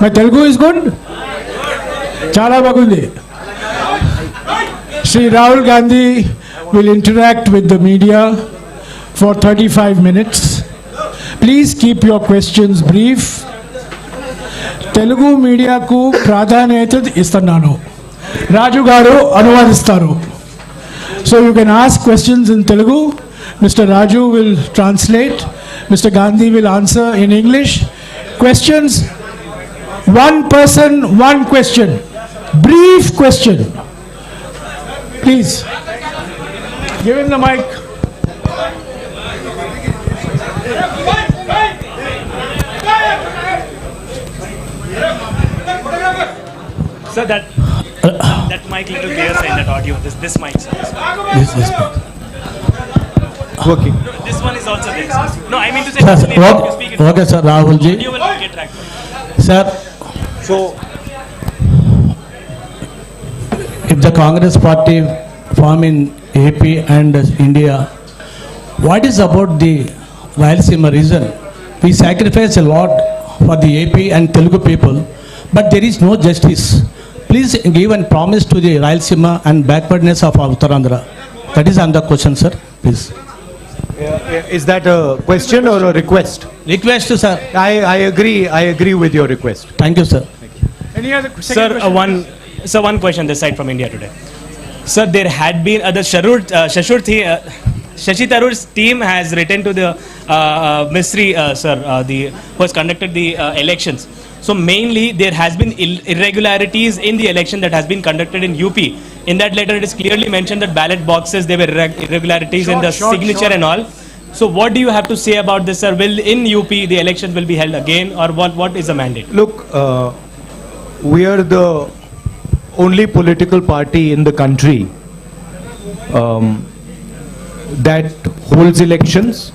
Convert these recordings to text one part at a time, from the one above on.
My Telugu is good? Chala bagundi. Shri Rahul Gandhi will interact with the media for 35 minutes. Please keep your questions brief. Telugu media ku pradhanayata istannanu. Raju garu anuvadistaru. So you can ask questions in Telugu. Mr. Raju will translate. Mr. Gandhi will answer in English. Questions, one person, one question. Brief question. Please. Give him the mic. Sir, that mic little clear side, that audio. This mic, sir. This mic. Okay. This one is also there. Sir. No, I mean to say. Sir, if you speak it, okay, sir, Rahul ji. you will get tracked. Sir, So, if the Congress party form in AP and India, what is about the Rayalaseema region? We sacrifice a lot for the AP and Telugu people, but there is no justice. Please give and promise to the Rayalaseema and backwardness of Uttarandhra. That is on the question, sir. Please. is that a question or a request? Request, sir. I agree with your request. Thank you, sir. Any other second Sir, question? one question this side from India today. Sir, there had been Shashi Tharoor's team has written to the ministry, sir, who has conducted the elections. So mainly there has been irregularities in the election that has been conducted in UP. In that letter, it is clearly mentioned that ballot boxes, there were irregularities in the signature and all. So what do you have to say about this, sir? Will in UP the elections will be held again, or what is the mandate? Look, we are the only political party in the country that holds elections.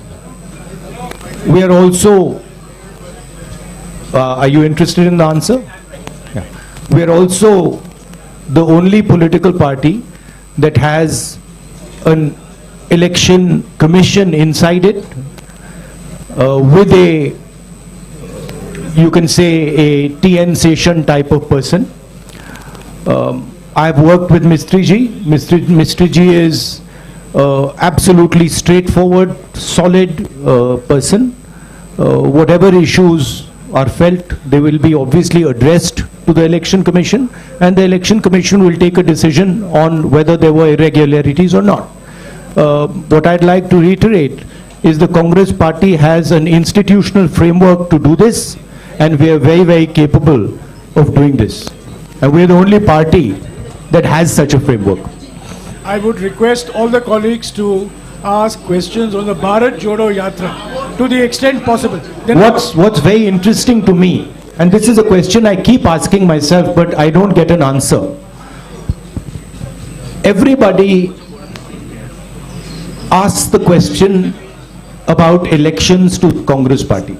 We are also, are you interested in the answer? Yeah. We are also the only political party that has an election commission inside it with a, you can say, a TN session type of person. I've worked with Mistry Ji. Mistry Ji is absolutely straightforward, solid person. Whatever issues are felt, they will be obviously addressed to the election commission, and the election commission will take a decision on whether there were irregularities or not. What I'd like to reiterate is the Congress party has an institutional framework to do this, and we are very, very capable of doing this. And we are the only party that has such a framework. I would request all the colleagues to ask questions on the Bharath Jodo Yatra to the extent possible. Then What's very interesting to me, and this is a question I keep asking myself, but I don't get an answer. Everybody asks the question about elections to Congress party.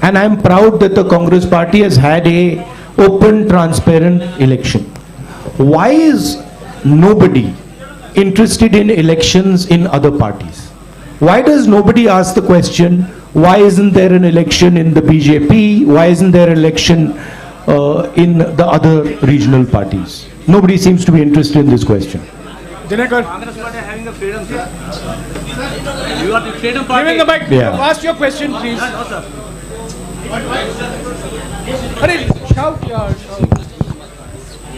And I'm proud that the Congress party has had a open, transparent election. Why is nobody interested in elections in other parties? Why does nobody ask the question, why isn't there an election in the BJP? Why isn't there an election in the other regional parties? Nobody seems to be interested in this question. Dinakar, Congress party having the freedom, sir. You are the freedom party. give him the mic. Yeah. Ask your question, please. No, sir. Hurry, shout, shout.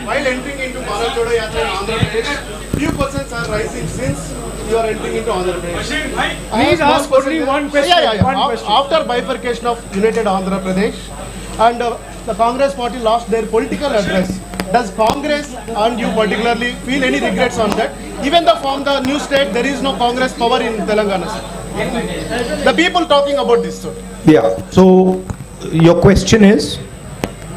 While entering into Bharath Jodo Yatra in Andhra Pradesh, few persons are rising since you are entering into Andhra Pradesh. Please ask only one question. One question. After bifurcation of United Andhra Pradesh and the Congress party lost their political address, does Congress and you particularly feel any regrets on that? Even though from the new state there is no Congress power in Telangana, sir. The people talking about this, sir. Yeah. So your question is?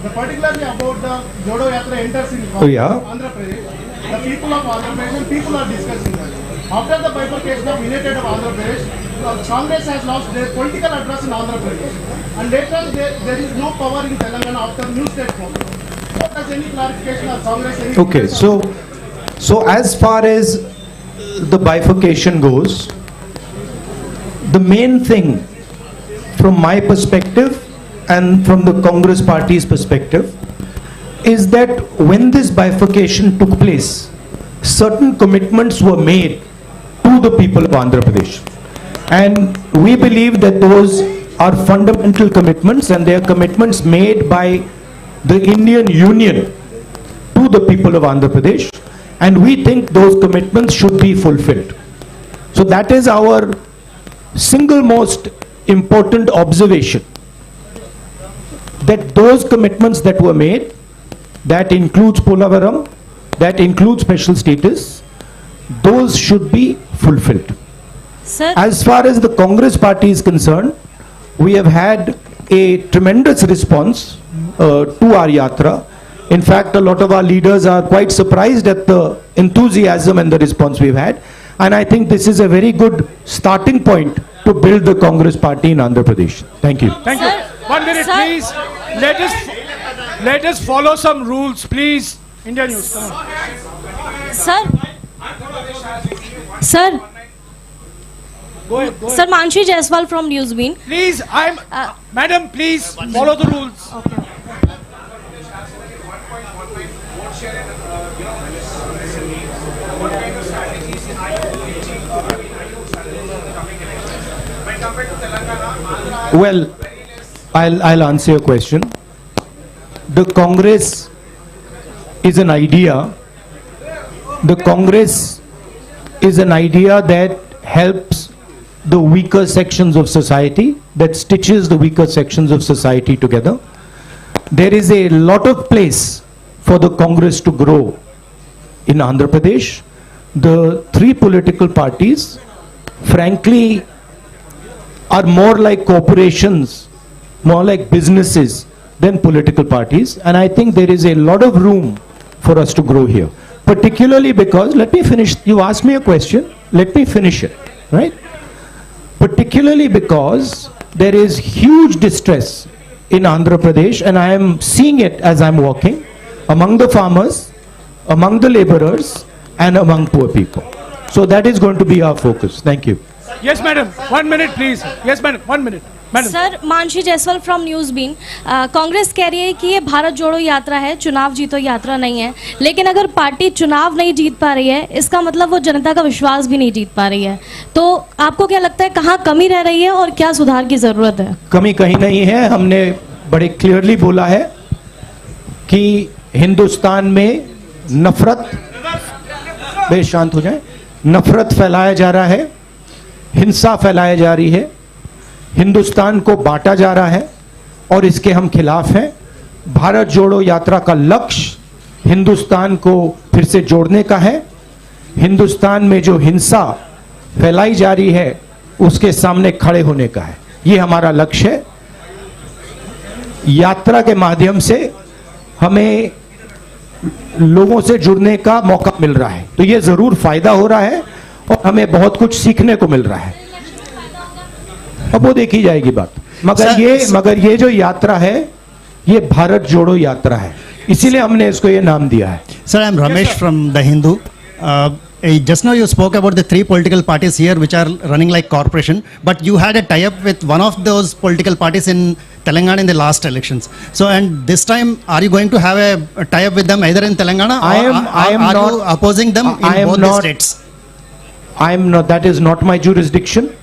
Particularly about the Jodo Yatra enters in Yeah. Andhra Pradesh, the people of Andhra Pradesh, people are discussing that. After the bifurcation of United of Andhra Pradesh, Congress has lost their political address in Andhra Pradesh, and later there is no power in Telangana after new state form. What does any clarification of Congress? Okay, so as far as the bifurcation goes, the main thing from my perspective and from the Congress party's perspective is that when this bifurcation took place, certain commitments were made to the people of Andhra Pradesh. And we believe that those are fundamental commitments, and they are commitments made by the Indian Union to the people of Andhra Pradesh, and we think those commitments should be fulfilled. So that is our single most important observation, that those commitments that were made, that includes Polavaram, that includes special status, those should be fulfilled. Sir, As far as the Congress party is concerned, we have had a tremendous response to our Yatra. In fact, a lot of our leaders are quite surprised at the enthusiasm and the response we've had. And I think this is a very good starting point to build the Congress party in Andhra Pradesh. Thank you. Thank you. Sir, 1 minute, sir. please. Let us follow some rules, please. India News, come on. sir, sir, Go ahead, go ahead. sir, Manshi Jaiswal from Newsbeat. Please, Madam, please follow the rules. Well, I'll answer your question. The Congress is an idea. The Congress is an idea that helps the weaker sections of society, that stitches the weaker sections of society together. There is a lot of place for the Congress to grow in Andhra Pradesh. The three political parties, frankly, are more like corporations, more like businesses than political parties. And I think there is a lot of room for us to grow here. Particularly because, let me finish, you asked me a question, let me finish it, right? Particularly because there is huge distress in Andhra Pradesh, and I am seeing it as I'm walking, among the farmers, among the laborers, and among poor people. So that is going to be our focus. Thank you. Yes, madam. 1 minute, please. Yes, madam. 1 minute. Madam. Sir, Mansi Jaiswal from Newsbeen. Congress कह रही है कि ये भारत जोड़ो यात्रा है, चुनाव जीतो यात्रा नहीं है। लेकिन अगर पार्टी चुनाव नहीं जीत पा रही है, इसका मतलब वो जनता का विश्वास भी नहीं जीत पा रही है। तो आपको क्या लगता है, कहाँ कमी रह रही है और क्या सुधार की जरूरत है? कमी कहीं नहीं है। हमने बड़े क्लियरली बोला है कि हिंदुस्तान में नफरत, बे शांत हो जाए, नफरत फैलाया जा रहा है, हिंसा फैलाई जा रही है, हिंदुस्तान को बांटा जा रहा है और इसके हम खिलाफ हैं। भारत जोड़ो यात्रा का लक्ष्य हिंदुस्तान को फिर से जोड़ने का है। हिंदुस्तान में जो हिंसा फैलाई जा रही है उसके सामने खड़े होने का है, ये हमारा लक्ष्य है। यात्रा के माध्यम से हमें लोगों से जुड़ने का मौका मिल रहा है, तो ये जरूर फायदा हो रहा है और हमें बहुत कुछ सीखने को मिल रहा है। अब वो देखी जाएगी बात, मगर ये जो यात्रा है ये भारत जोड़ो यात्रा है, इसीलिए हमने इसको ये नाम दिया है। Sir, I am Ramesh from The Hindu. Just now you spoke about the three political parties here which are running like corporation, but you had a tie-up with one of those political parties in Telangana in the last elections. So, and this time, are you going to have a tie-up with them either in Telangana or are you opposing them in both the states? I am not, that is not my jurisdiction.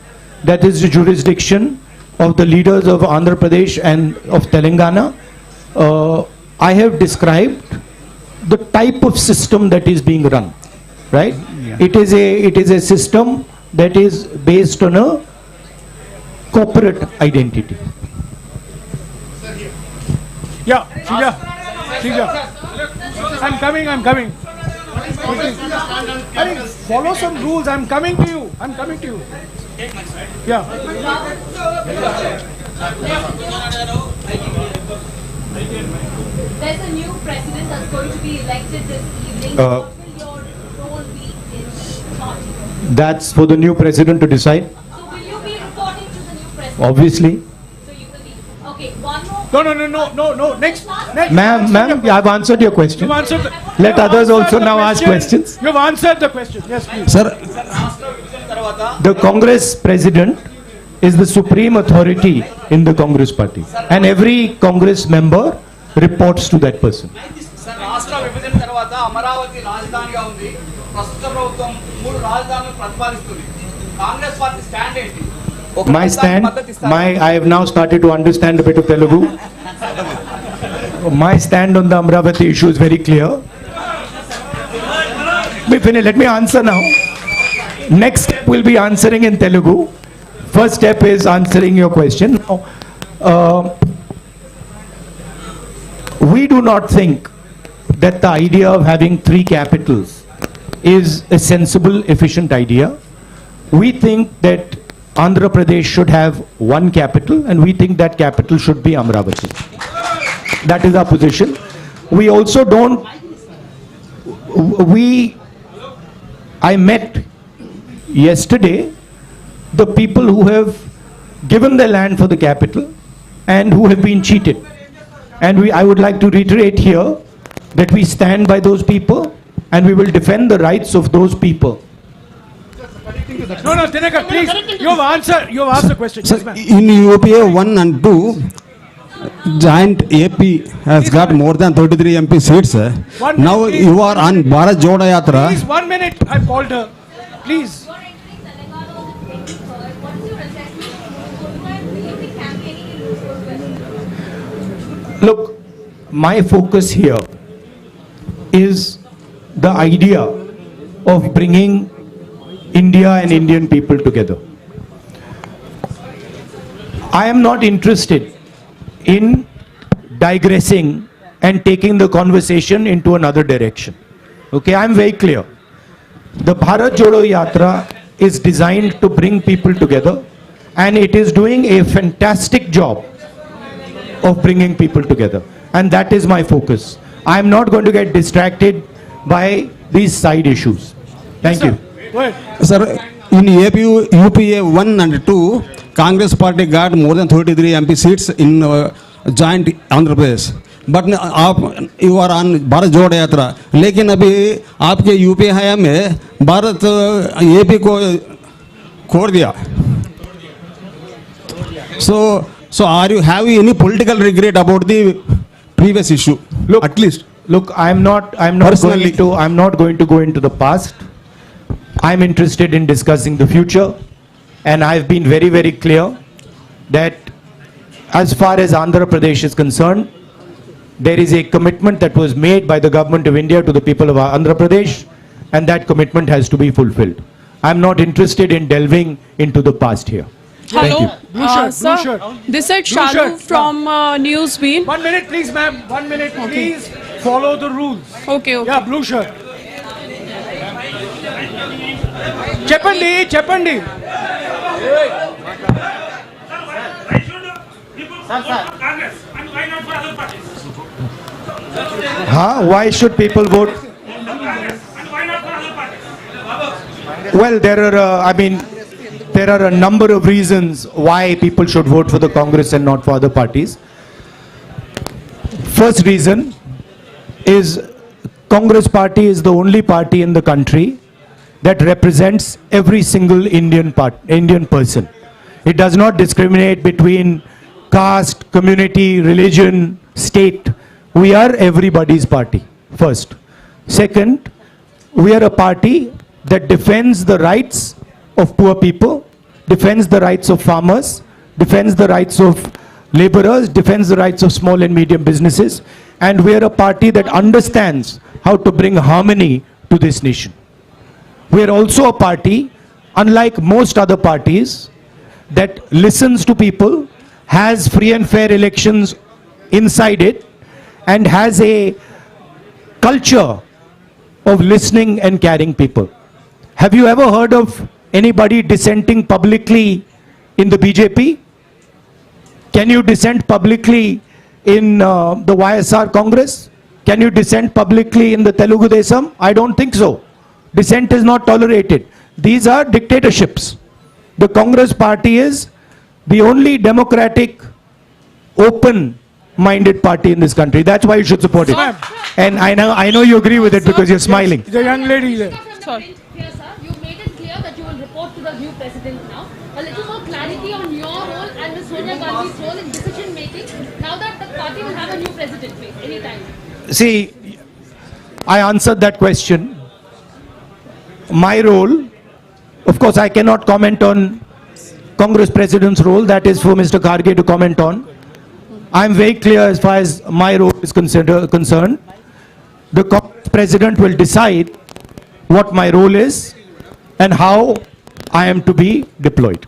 That is the jurisdiction of the leaders of Andhra Pradesh and of Telangana. I have described the type of system that is being run, right? Yeah. It is a system that is based on a corporate identity. Yeah, Srija. I'm coming. Hey, follow some rules. I'm coming to you. Yeah. There's a new president that's going to be elected this evening. What will your role be in the party? That's for the new president to decide. So will you be reporting to the new president? Obviously. So you will be. Okay, one more. No. Next. Ma'am, I've answered your question. You've answered Let others also now ask questions. You've answered the question. Yes, please. Sir, The Congress president is the supreme authority in the Congress party. And every Congress member reports to that person. Sir రాష్ట్ర విభజన తర్వాత అమరావతి రాజధానిగా ఉంది. ప్రస్తుత ప్రభుత్వం 3 రాజధానులను ప్రతిపాదిస్తుంది. Congress party stand ఏంటి? My stand, I have now started to understand a bit of Telugu. My stand on the Amravati issue is very clear. Let me answer now. Next step will be answering in Telugu. First step is answering your question. We do not think that the idea of having 3 capitals is a sensible, efficient idea. We think that Andhra Pradesh should have 1 capital, and we think that capital should be Amravati. That is our position. We also don't, I met yesterday the people who have given their land for the capital and who have been cheated. And I would like to reiterate here that we stand by those people and we will defend the rights of those people. No, Dinakar, please. You have asked the question. Sir, Yes, ma'am. in UPA 1 and 2, joint AP has got more than 33 MP seats. Sir. Now please. you are on Bharat Jodo Yatra. Please, 1 minute. I've called her. Please. You are entering Telangana on the 23rd. What is your assessment of Jodo and will you be campaigning in this Look, my focus here is the idea of bringing India and Indian people together. I am not interested in digressing and taking the conversation into another direction. Okay, I am very clear. The Bharat Jodo Yatra is designed to bring people together, and it is doing a fantastic job of bringing people together, and that is my focus. I am not going to get distracted by these side issues. Thank you. Go ahead. Sir, in UPA 1 and 2, Congress party got more than 33 MP seats in joint Andhra Pradesh. But आप you are on Bharat जोड़ो यात्रा, लेकिन अभी आपके UPA हया में Bharat AP को खोड़ दिया. So are you having any political regret about the previous issue? Look, at least. Look, I'm not going to go into the past. I'm interested in discussing the future, and I've been very, very clear that as far as Andhra Pradesh is concerned, there is a commitment that was made by the government of India to the people of Andhra Pradesh, and that commitment has to be fulfilled. I'm not interested in delving into the past here. Thank you. Blue shirt, Sir, blue shirt. this is Blue Shalu shirt. from Newsbeat. 1 minute, please, ma'am. 1 minute, please. Follow the rules. Okay. Yeah, blue shirt. Cheppandi. Why should people vote? Well, there are a number of reasons why people should vote for the Congress and not for other parties. First reason is Congress party is the only party in the country that represents every single Indian person. It does not discriminate between caste, community, religion, state. We are everybody's party, first. Second, we are a party that defends the rights of poor people, defends the rights of farmers, defends the rights of laborers, defends the rights of small and medium businesses, and we are a party that understands how to bring harmony to this nation. We are also a party, unlike most other parties, that listens to people, has free and fair elections inside it, and has a culture of listening and caring people. Have you ever heard of anybody dissenting publicly in the BJP? Can you dissent publicly in the YSR Congress? Can you dissent publicly in the Telugu Desam? I don't think so. Dissent is not tolerated. These are dictatorships. The Congress party is the only democratic, open-minded party in this country. That's why you should support it. And I know you agree with it because you're smiling. The young lady there. Sorry. Here, sir, you made it clear that you will report to the new president now. a little more clarity on your role and Ms. Sonia Gandhi's role in decision making now that the party will have a new president anytime? See, I answered that question. My role, of course, I cannot comment on Congress President's role. That is for Mr. Kharge to comment on. I am very clear as far as my role is concerned. The Congress President will decide what my role is and how I am to be deployed.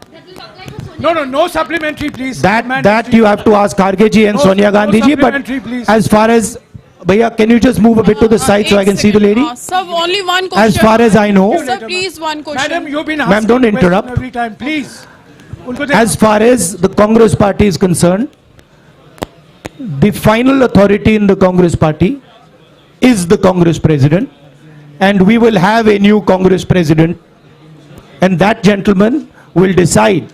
No supplementary, please. That you have to ask Kharge ji and Sonia Gandhi ji. But supplementary, please. as far as, Bhaiya, can you just move a bit to the side so I can see the lady? Sir, only one question. As far as I know, Sir, please, one question. Madam, you've been Ma'am, asking don't the question interrupt. every time, please. as far as the Congress party is concerned, the final authority in the Congress party is the Congress president, and we will have a new Congress president, and that gentleman will decide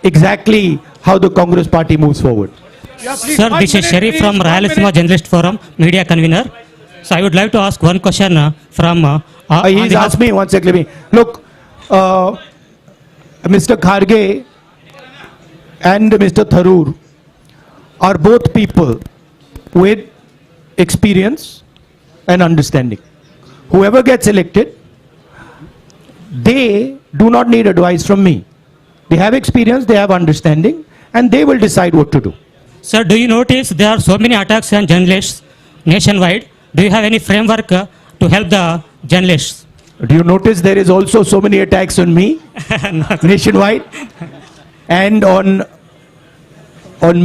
exactly how the Congress party moves forward. Yeah, please, Sir, 1 this is minute, Sharif please, from 1 Rayalaseema minute. Journalist Forum, media convener. So I would like to ask one question from... on He's behalf- asked me, one second, let me. Look, Mr. Kharge and Mr. Tharoor are both people with experience and understanding. Whoever gets elected, they do not need advice from me. They have experience, they have understanding, and they will decide what to do. Sir, do you notice there are so many attacks on journalists nationwide? Do you have any framework to help the journalists? Do you notice there is also so many attacks on me nationwide and on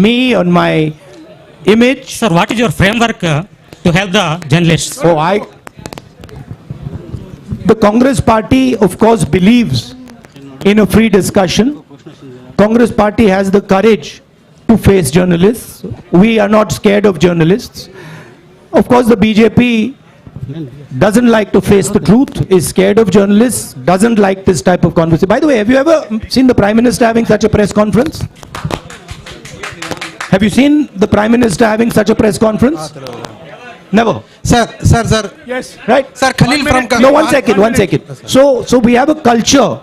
me, on my image? Sir, what is your framework to help the journalists? The Congress party, of course, believes in a free discussion. Congress party has the courage to face journalists. We are not scared of journalists. Of course, the BJP doesn't like to face the truth, is scared of journalists, doesn't like this type of conversation. By the way, have you ever seen the Prime Minister having such a press conference? Have you seen the Prime Minister having such a press conference? Never. Sir. Yes. Right? Sir, Khalil from... No, one second. So we have a culture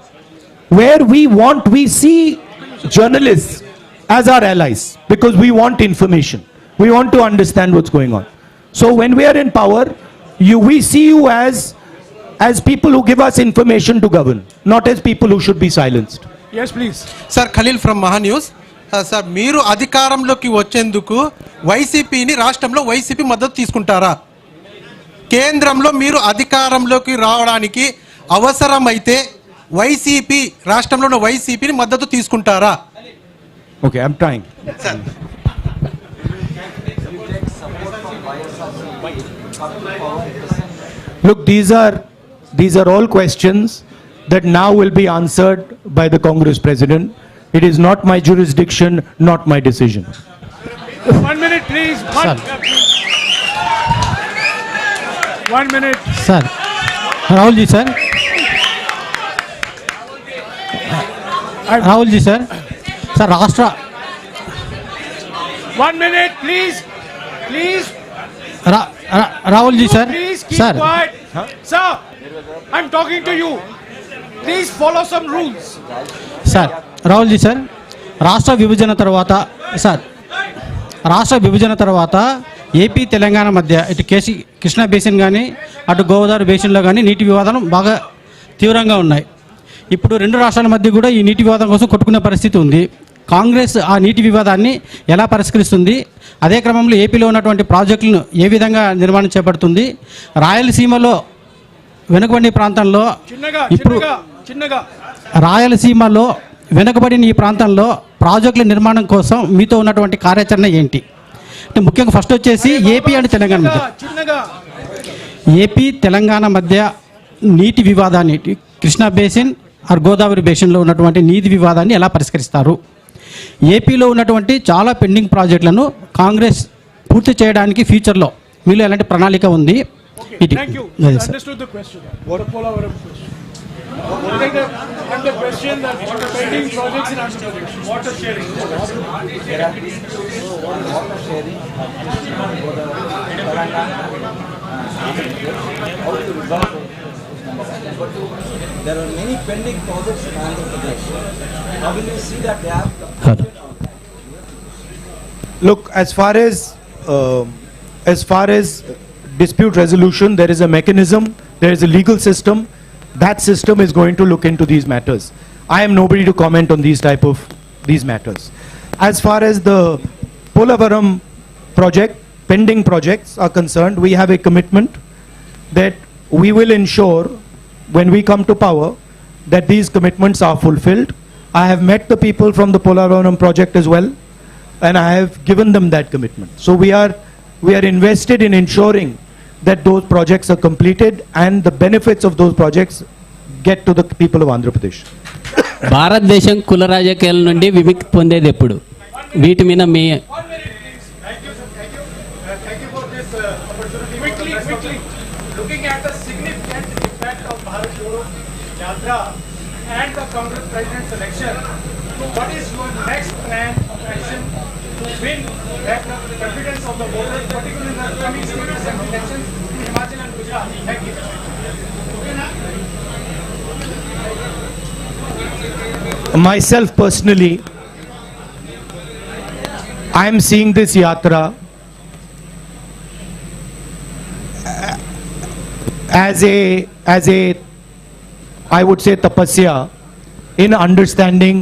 where we see journalists as our allies because we want information. We want to understand what's going on. So when we are in power, we see you as people who give us information to govern, not as people who should be silenced. Yes, please. Sir, Khalil from Mahanews. Sir, మీరు అధికారంలోకి వచ్చేందుకు వైసీపీని రాష్ట్రంలో YCP మద్దతు తీసుకుంటారా? కేంద్రంలో మీరు అధికారంలోకి రావడానికి అవసరమైతే వైసీపీ రాష్ట్రంలో ఉన్న వైసీపీని మద్దతు తీసుకుంటారా? Okay, I'm trying. Sir. Look, these are all questions that now will be answered by the Congress president. It is not my jurisdiction, not my decision. 1 minute, please. 1 minute. Sir, Rahul ji, sir. Rahul ji, sir. Sir, Rashtra. 1 minute, please. Please. Rahul ji, sir. Please keep Sir. quiet. Sir, I'm talking to you. Please follow some rules. Sir Rahul ji sir రాష్ట్ర విభజన తర్వాత AP Telangana మధ్య ఇటు Krishna basin కానీ అటు గోదావరి బేసిన్లో కానీ నీటి వివాదాలు బాగా తీవ్రంగా ఉన్నాయి. ఇప్పుడు రెండు రాష్ట్రాల మధ్య కూడా ఈ నీటి వివాదం కోసం కొట్టుకునే పరిస్థితి ఉంది. కాంగ్రెస్ ఆ నీటి వివాదాన్ని ఎలా పరిష్కరిస్తుంది? అదే క్రమంలో ఏపీలో ఉన్నటువంటి ప్రాజెక్టులను ఏ విధంగా నిర్మాణం చేపడుతుంది? రాయలసీమలో వెనుకబడిన ప్రాంతంలో ఇప్పుడు రాయలసీమలో వెనుకబడిన ఈ ప్రాంతంలో ప్రాజెక్టుల నిర్మాణం కోసం మీతో ఉన్నటువంటి కార్యాచరణ ఏంటి? అంటే ముఖ్యంగా ఫస్ట్ వచ్చేసి ఏపీ అండ్ తెలంగాణ మధ్య నీటి వివాదాన్ని కృష్ణా బేసిన్ ఆర్ గోదావరి బేసిన్లో ఉన్నటువంటి నీటి వివాదాన్ని ఎలా పరిష్కరిస్తారు? ఏపీలో ఉన్నటువంటి చాలా పెండింగ్ ప్రాజెక్టులను కాంగ్రెస్ పూర్తి చేయడానికి ఫ్యూచర్లో మీలో ఎలాంటి ప్రణాళిక ఉంది? Thank you. Understood the question. What a follow-up question. And the question that pending projects in Andhra Pradesh. Water sharing. There are many pending projects in Andhra Pradesh. How will you see that gap? Look, as far as dispute resolution, there is a mechanism, there is a legal system. That system is going to look into these matters. I am nobody to comment on these matters. As far as the Polavaram project, pending projects are concerned, we have a commitment that we will ensure when we come to power that these commitments are fulfilled. I have met the people from the Polavaram project as well, and I have given them that commitment. So we are invested in ensuring that those projects are completed and the benefits of those projects get to the people of Andhra Pradesh. భారతదేశం కుల రాజకీయాల నుండి విముక్తి పొందేది ఎప్పుడు? వీటి మీద మీ Looking at the significant impact of Bharat Jodo Yatra and the Congress President's election, what is your next plan of action to win back the confidence of the voters, particularly in the coming state assembly elections in Himachal and Gujarat? Thank you. Myself personally, I am seeing this Yatra as a I would say tapasya in understanding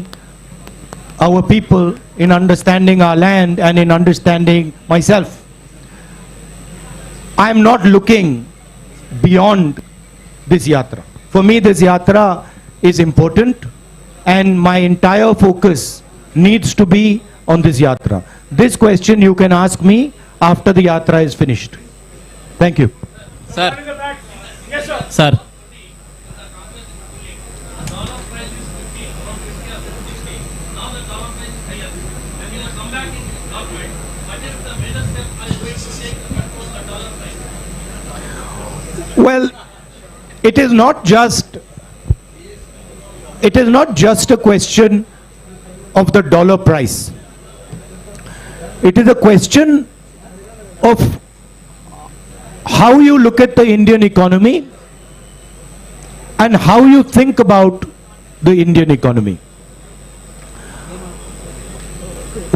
our people, in understanding our land, and in understanding myself. I am not looking beyond this Yatra. For me, this Yatra is important, and my entire focus needs to be on this Yatra. This question you can ask me after the Yatra is finished. Thank you. Sir. Sir. Well, it is not just a question of the dollar price. It is a question of how you look at the Indian economy and how you think about the Indian economy.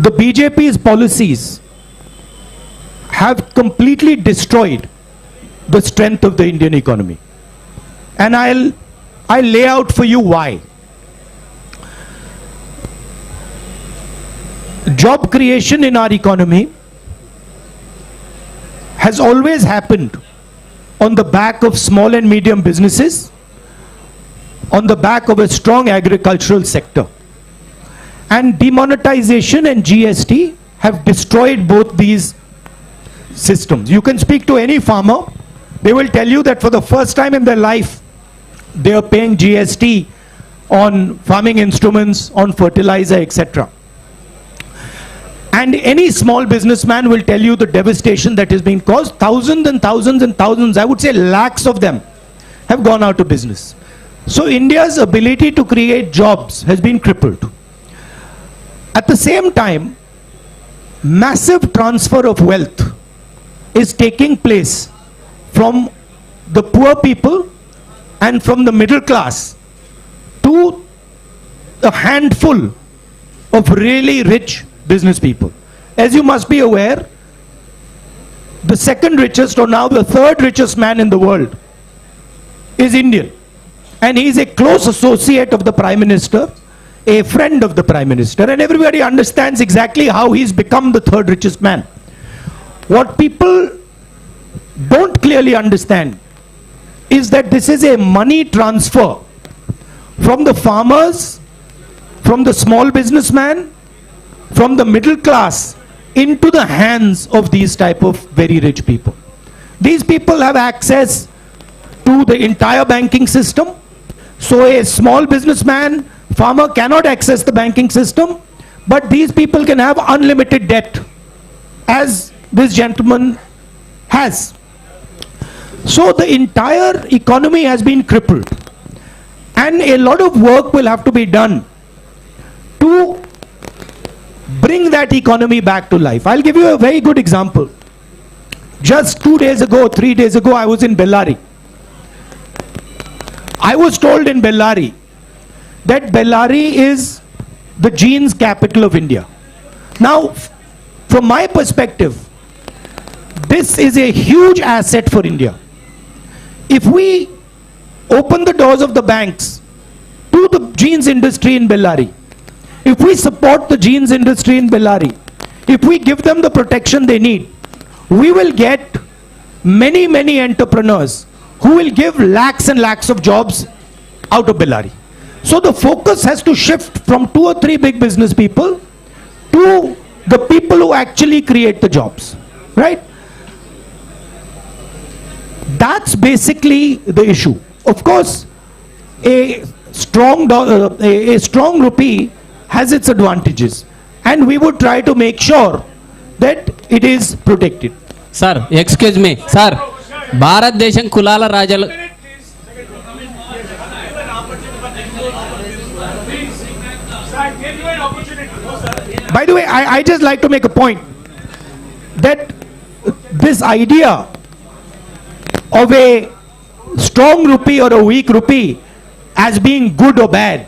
The BJP's policies have completely destroyed the strength of the Indian economy. And I'll lay out for you why. Job creation in our economy has always happened on the back of small and medium businesses, on the back of a strong agricultural sector. And demonetization and GST have destroyed both these systems. You can speak to any farmer, they will tell you that for the first time in their life, they are paying GST on farming instruments, on fertilizer, etc. And any small businessman will tell you the devastation that is being caused. Thousands and thousands and thousands, I would say lakhs of them, have gone out of business. So India's ability to create jobs has been crippled. At the same time, massive transfer of wealth is taking place from the poor people and from the middle class to a handful of really rich business people. As you must be aware, the second richest, or now the third richest man in the world is Indian. And he is a close associate of the Prime Minister, a friend of the Prime Minister, and everybody understands exactly how he's become the third richest man. What people don't clearly understand is that this is a money transfer from the farmers, from the small businessman, from the middle class into the hands of these type of very rich people. These people have access to the entire banking system. So a small businessman, farmer cannot access the banking system, but these people can have unlimited debt, as this gentleman has. So the entire economy has been crippled, and a lot of work will have to be done to bring that economy back to life. I'll give you a very good example. Just 2 days ago, 3 days ago, I was in Bellary. I was told in Bellary that Bellary is the jeans capital of India. Now, from my perspective, this is a huge asset for India. If we open the doors of the banks to the jeans industry in Bellary, if we support the jeans industry in Bellary, if we give them the protection they need, we will get many entrepreneurs who will give lakhs and lakhs of jobs out of Bellary. So the focus has to shift from 2 or 3 big business people to the people who actually create the jobs, right? That's basically the issue. Of course, a strong rupee has its advantages, and we would try to make sure that it is protected. Sir, excuse me, sir. భారతదేశం కులాల రాజాలు By the way, I just like to make a point that this idea of a strong rupee or a weak rupee as being good or bad,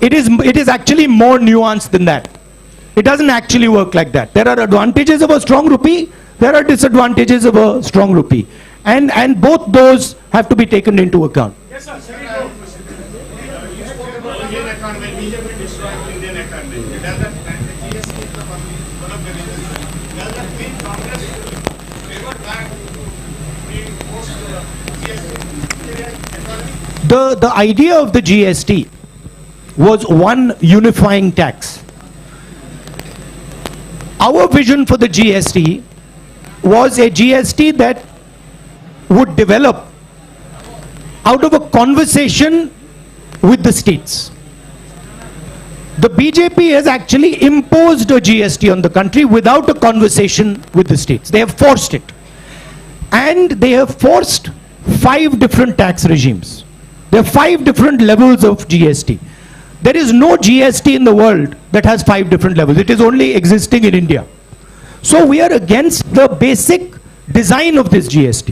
it is actually more nuanced than that. It doesn't actually work like that. There are advantages of a strong rupee, there are disadvantages of a strong rupee, and both those have to be taken into account. Yes, sir. You spoke about Indian economy. BJP destroying Indian economy. Does that GST is one of the reasons? Does that mean Congress revert back in post GST economy? The idea of the GST was one unifying tax. Our vision for the GST was a GST that would develop out of a conversation with the states. The BJP has actually imposed a GST on the country without a conversation with the states. They have forced it. And they have forced 5 different tax regimes. There are 5 different levels of GST. There is no GST in the world that has 5 different levels. It is only existing in India. So we are against the basic design of this GST.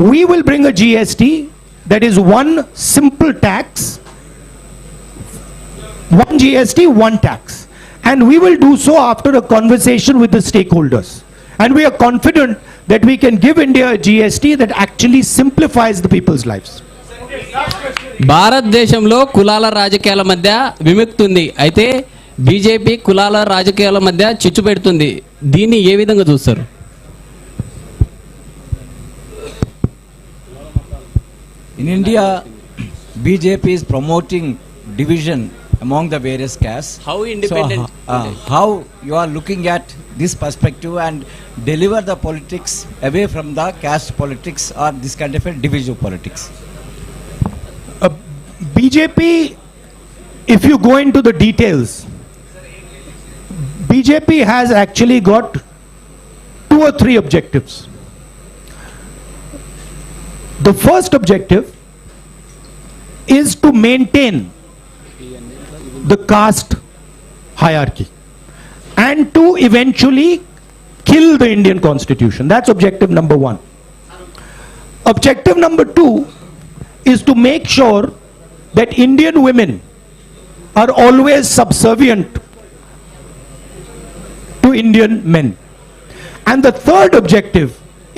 We will bring a GST that is one simple tax, one GST, one tax. And we will do so after a conversation with the stakeholders. And we are confident that we can give India a GST that actually simplifies the people's lives. భారతదేశంలో కులాల రాజకీయాల మధ్య విముక్తి ఉంది. అయితే BJP కులాల రాజకీయాల మధ్య చిచ్చు పెడుతుంది. దీన్ని ఏ విధంగా చూస్తారు? In India, BJP is promoting division among the various castes. How independent? So, how you are looking at this perspective and deliver the politics away from the caste politics or this kind of a divisive politics? BJP, if you go into the details, BJP has actually got 2 or 3 objectives. The first objective is to maintain the caste hierarchy and to eventually kill the Indian constitution. That's objective number 1. Objective number 2 is to make sure that Indian women are always subservient to Indian men. And the third objective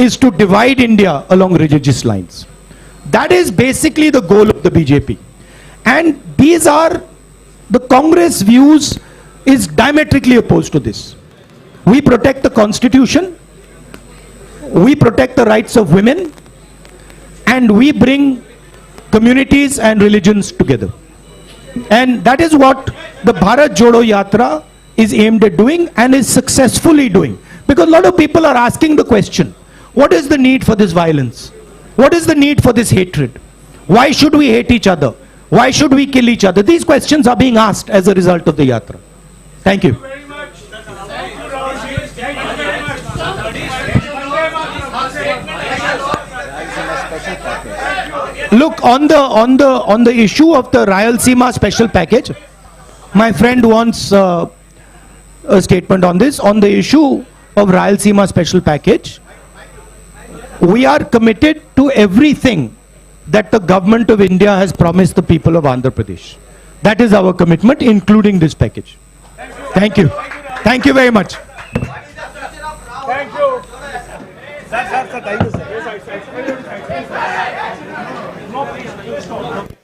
is to divide India along religious lines. That is basically the goal of the BJP. And these are the Congress views is diametrically opposed to this. We protect the constitution, we protect the rights of women, and we bring communities and religions together. And that is what the Bharat Jodo Yatra is aimed at doing and is successfully doing. Because a lot of people are asking the question, what is the need for this violence? What is the need for this hatred? Why should we hate each other? Why should we kill each other? These questions are being asked as a result of the Yatra. Thank you. Look, on the issue of the Rayalaseema special package, my friend wants a statement on this. On the issue of Rayalaseema special package, we are committed to everything that the government of India has promised the people of Andhra Pradesh. That is our commitment, including this package. Thank you. Thank you very much. Thank you. Sir, thank you, sir. Yes, I. No, please stop.